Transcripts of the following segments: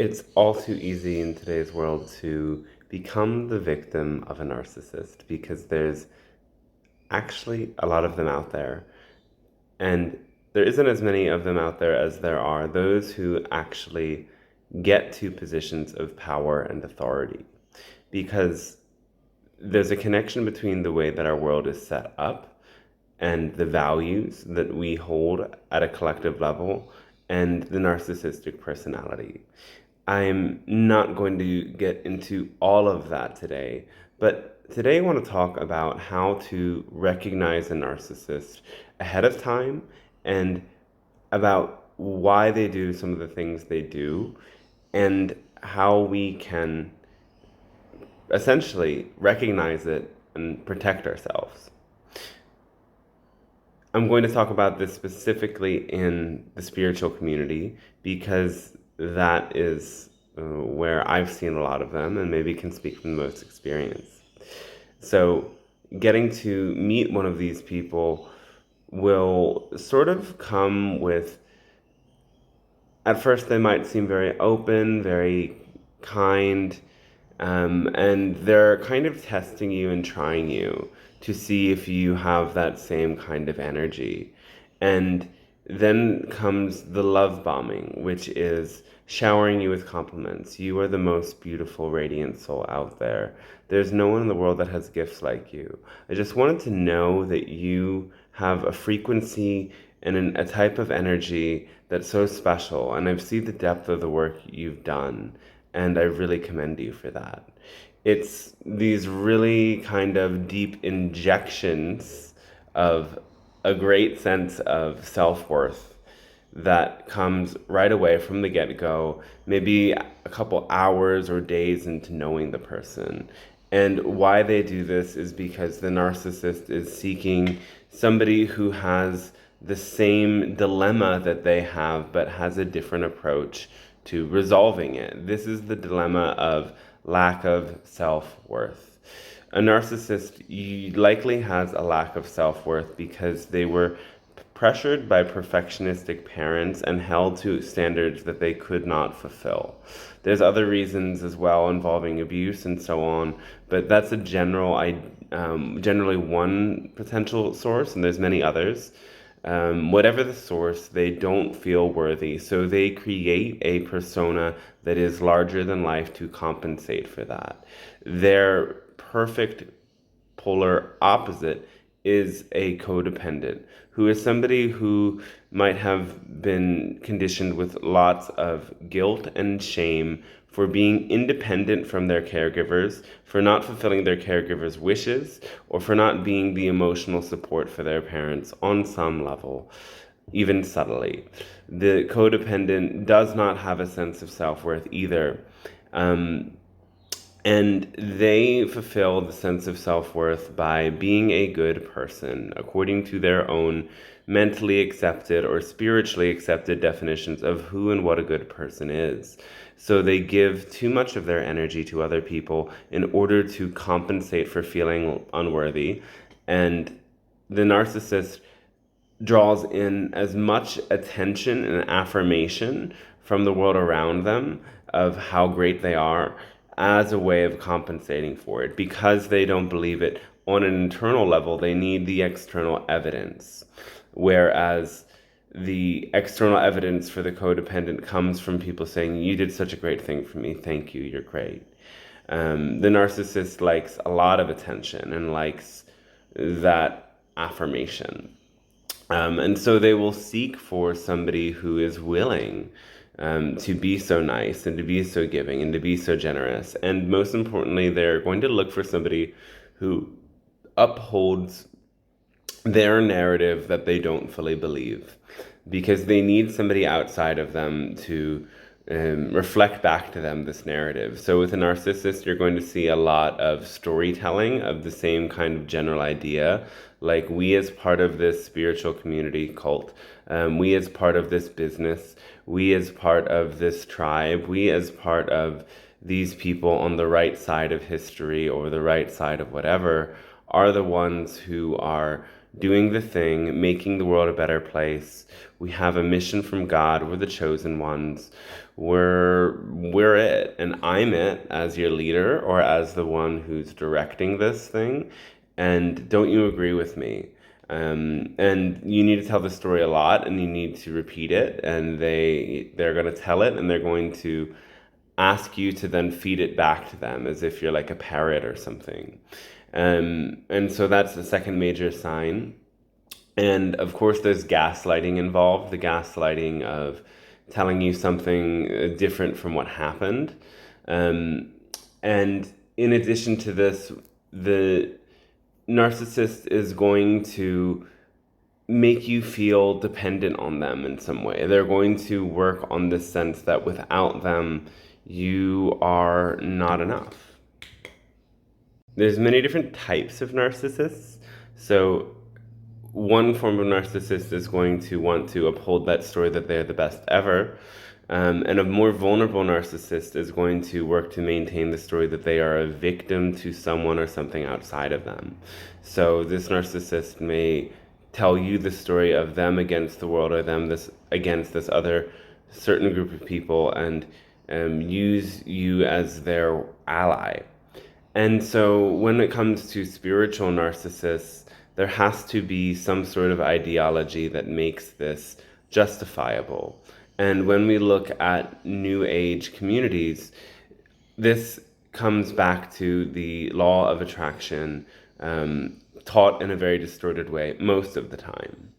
It's all too easy in today's world to become the victim of a narcissist because there's actually a lot of them out there. And there isn't as many of them out there as there are those who actually get to positions of power and authority. Because there's a connection between the way that our world is set up and the values that we hold at a collective level and the narcissistic personality. I'm not going to get into all of that today, but today I want to talk about how to recognize a narcissist ahead of time and about why they do some of the things they do and how we can essentially recognize it and protect ourselves. I'm going to talk about this specifically in the spiritual community because that is where I've seen a lot of them and maybe can speak from the most experience. So, getting to meet one of these people will sort of come with, at first, they might seem very open, very kind, and they're kind of testing you and trying you to see if you have that same kind of energy. And then comes the love bombing, which is showering you with compliments. You are the most beautiful, radiant soul out there. There's no one in the world that has gifts like you. I just wanted to know that you have a frequency and a type of energy that's so special. And I've seen the depth of the work you've done, and I really commend you for that. It's these really kind of deep injections of a great sense of self-worth that comes right away from the get-go, maybe a couple hours or days into knowing the person. And why they do this is because the narcissist is seeking somebody who has the same dilemma that they have, but has a different approach to resolving it. This is the dilemma of lack of self-worth. A narcissist likely has a lack of self-worth because they were pressured by perfectionistic parents and held to standards that they could not fulfill. There's other reasons as well involving abuse and so on, but that's a generally one potential source, and there's many others. Whatever the source, they don't feel worthy, so they create a persona that is larger than life to compensate for that. Their perfect polar opposite is a codependent, who is somebody who might have been conditioned with lots of guilt and shame for being independent from their caregivers, for not fulfilling their caregivers' wishes, or for not being the emotional support for their parents on some level, even subtly. The codependent does not have a sense of self-worth either. And they fulfill the sense of self-worth by being a good person, according to their own mentally accepted or spiritually accepted definitions of who and what a good person is. So they give too much of their energy to other people in order to compensate for feeling unworthy. And the narcissist draws in as much attention and affirmation from the world around them of how great they are as a way of compensating for it. Because they don't believe it on an internal level, they need the external evidence. Whereas the external evidence for the codependent comes from people saying, you did such a great thing for me, thank you, you're great. The narcissist likes a lot of attention and likes that affirmation. And so they will seek for somebody who is willing to be so nice and to be so giving and to be so generous. And most importantly, they're going to look for somebody who upholds their narrative that they don't fully believe, because they need somebody outside of them to reflect back to them this narrative. So with a narcissist, you're going to see a lot of storytelling of the same kind of general idea, like we as part of this spiritual community cult, we as part of this business, we as part of this tribe, we as part of these people on the right side of history or the right side of whatever, are the ones who are doing the thing, making the world a better place. We have a mission from God. We're the chosen ones. We're it, and I'm it as your leader or as the one who's directing this thing. And don't you agree with me? And you need to tell the story a lot, and you need to repeat it, and they're going to tell it, and they're going to ask you to then feed it back to them as if you're like a parrot or something. And so that's the second major sign. And of course, there's gaslighting involved, the gaslighting of telling you something different from what happened. And in addition to this, the narcissist is going to make you feel dependent on them in some way. They're going to work on this sense that without them, you are not enough. There's many different types of narcissists. So one form of narcissist is going to want to uphold that story that they're the best ever. And a more vulnerable narcissist is going to work to maintain the story that they are a victim to someone or something outside of them. So this narcissist may tell you the story of them against the world, or them against this other certain group of people, and use you as their ally. And so when it comes to spiritual narcissists, there has to be some sort of ideology that makes this justifiable. And when we look at New Age communities, this comes back to the law of attraction, taught in a very distorted way most of the time.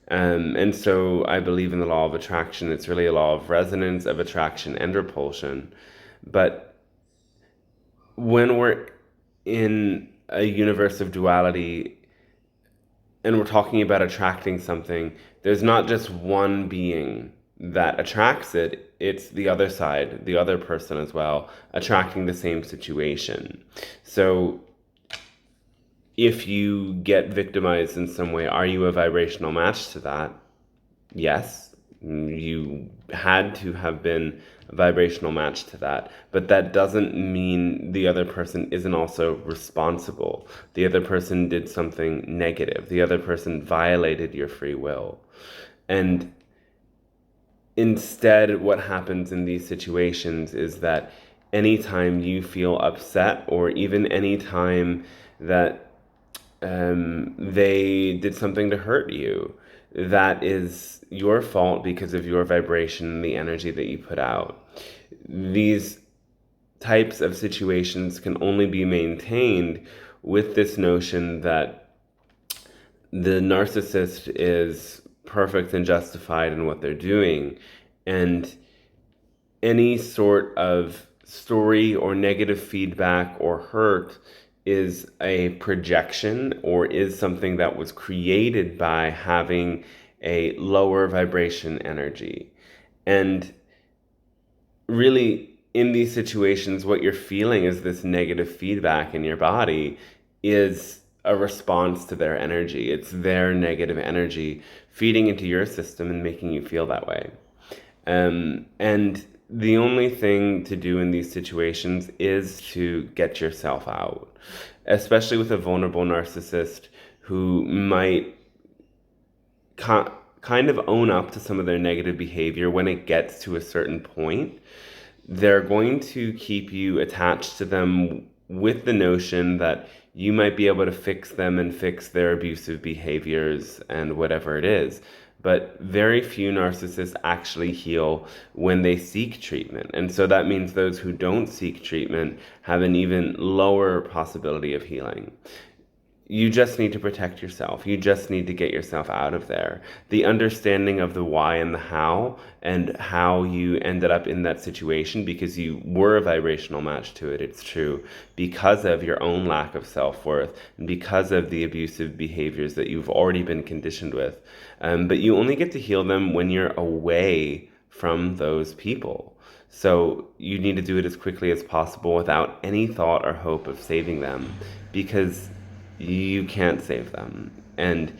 And so I believe in the law of attraction. It's really a law of resonance, of attraction and repulsion. But when we're in a universe of duality and we're talking about attracting something, there's not just one being that attracts it, it's the other side, the other person as well, attracting the same situation. So if you get victimized in some way, are you a vibrational match to that? Yes, you had to have been a vibrational match to that, but that doesn't mean the other person isn't also responsible. The other person did something negative. The other person violated your free will. And instead, what happens in these situations is that anytime you feel upset, or even anytime that they did something to hurt you, that is your fault because of your vibration and the energy that you put out. These types of situations can only be maintained with this notion that the narcissist is perfect and justified in what they're doing, and any sort of story or negative feedback or hurt is a projection, or is something that was created by having a lower vibration energy. And really, in these situations, what you're feeling is this negative feedback in your body is a response to their energy. It's their negative energy feeding into your system and making you feel that way. And the only thing to do in these situations is to get yourself out, especially with a vulnerable narcissist who might kind of own up to some of their negative behavior when it gets to a certain point. They're going to keep you attached to them with the notion that you might be able to fix them and fix their abusive behaviors and whatever it is. But very few narcissists actually heal when they seek treatment. And so that means those who don't seek treatment have an even lower possibility of healing. You just need to protect yourself. You just need to get yourself out of there. The understanding of the why and the how, and how you ended up in that situation because you were a vibrational match to it, it's true, because of your own lack of self-worth and because of the abusive behaviors that you've already been conditioned with. But you only get to heal them when you're away from those people. So you need to do it as quickly as possible without any thought or hope of saving them, because you can't save them. And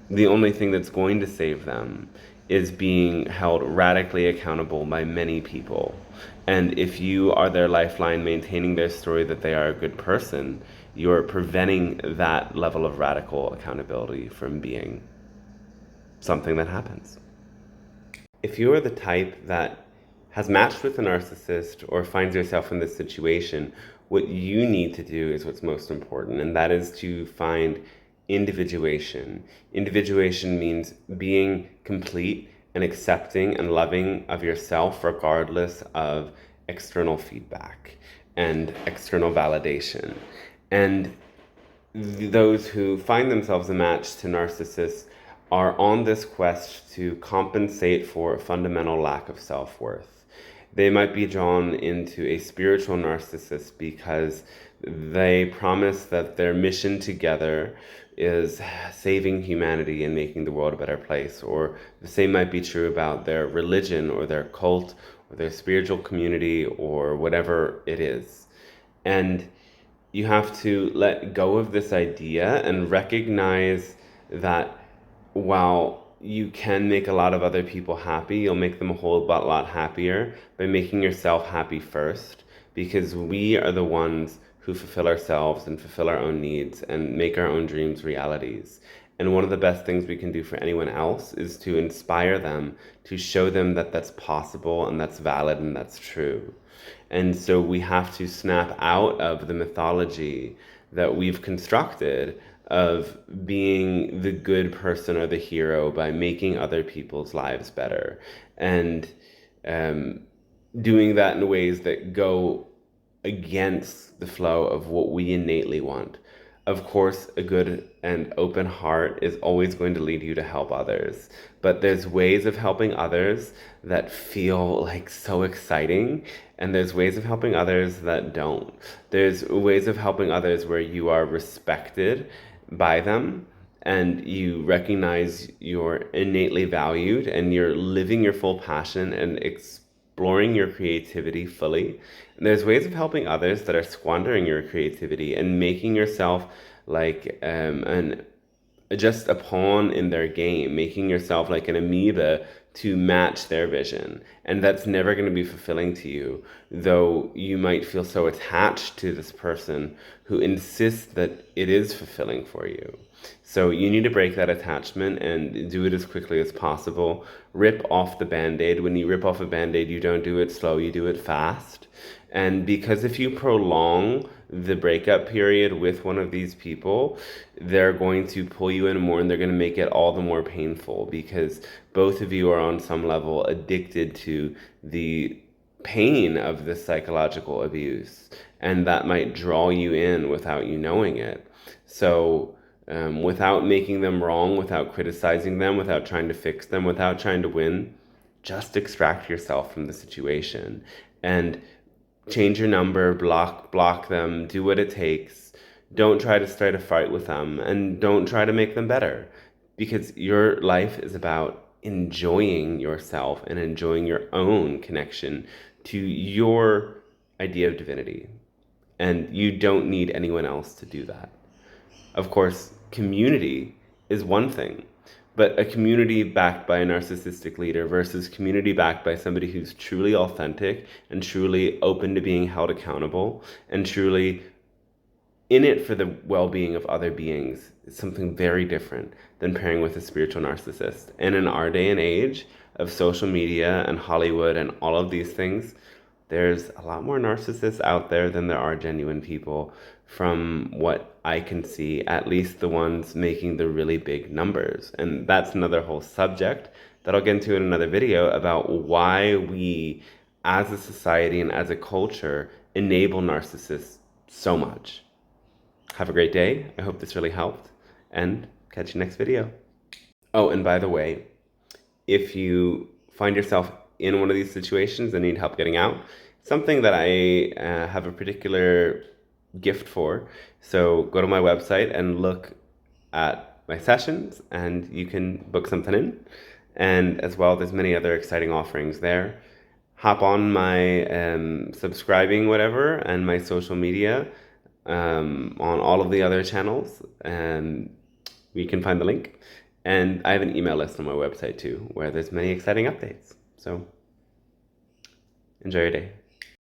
the only thing that's going to save them is being held radically accountable by many people. And if you are their lifeline, maintaining their story that they are a good person, you're preventing that level of radical accountability from being something that happens. If you are the type that has matched with a narcissist or finds yourself in this situation, what you need to do is what's most important, and that is to find individuation. Individuation means being complete and accepting and loving of yourself regardless of external feedback and external validation. And those who find themselves a match to narcissists are on this quest to compensate for a fundamental lack of self-worth. They might be drawn into a spiritual narcissist because they promise that their mission together is saving humanity and making the world a better place. Or the same might be true about their religion or their cult or their spiritual community or whatever it is. And you have to let go of this idea and recognize that while you can make a lot of other people happy, you'll make them a whole lot happier by making yourself happy first, because we are the ones who fulfill ourselves and fulfill our own needs and make our own dreams realities. And one of the best things we can do for anyone else is to inspire them, to show them that that's possible and that's valid and that's true. And so we have to snap out of the mythology that we've constructed of being the good person or the hero by making other people's lives better, and doing that in ways that go against the flow of what we innately want. Of course, a good and open heart is always going to lead you to help others, but there's ways of helping others that feel like so exciting, and there's ways of helping others that don't. There's ways of helping others where you are respected by them and you recognize you're innately valued and you're living your full passion and exploring your creativity fully. And there's ways of helping others that are squandering your creativity and making yourself like just a pawn in their game, making yourself like an amoeba to match their vision. And that's never going to be fulfilling to you, though you might feel so attached to this person who insists that it is fulfilling for you. So you need to break that attachment and do it as quickly as possible. Rip off the Band-Aid. When you rip off a Band-Aid, you don't do it slow, you do it fast. And because if you prolong the breakup period with one of these people, they're going to pull you in more and they're going to make it all the more painful, because both of you are on some level addicted to the pain of this psychological abuse, and that might draw you in without you knowing it. So without making them wrong, without criticizing them, without trying to fix them, without trying to win, just extract yourself from the situation and change your number, block them, do what it takes. Don't try to start a fight with them, and don't try to make them better, because your life is about enjoying yourself and enjoying your own connection to your idea of divinity. And you don't need anyone else to do that. Of course, community is one thing, but a community backed by a narcissistic leader versus community backed by somebody who's truly authentic and truly open to being held accountable and truly in it for the well-being of other beings is something very different than pairing with a spiritual narcissist. And in our day and age of social media and Hollywood and all of these things, there's a lot more narcissists out there than there are genuine people, from what I can see, at least the ones making the really big numbers. And that's another whole subject that I'll get into in another video about why we, as a society and as a culture, enable narcissists so much. Have a great day. I hope this really helped, and catch you next video. Oh, and by the way, if you find yourself in one of these situations and need help getting out, something that I have a particular gift for. So go to my website and look at my sessions and you can book something in. And as well, there's many other exciting offerings there. Hop on my subscribing whatever and my social media on all of the other channels, and you can find the link. And I have an email list on my website too, where there's many exciting updates. So enjoy your day.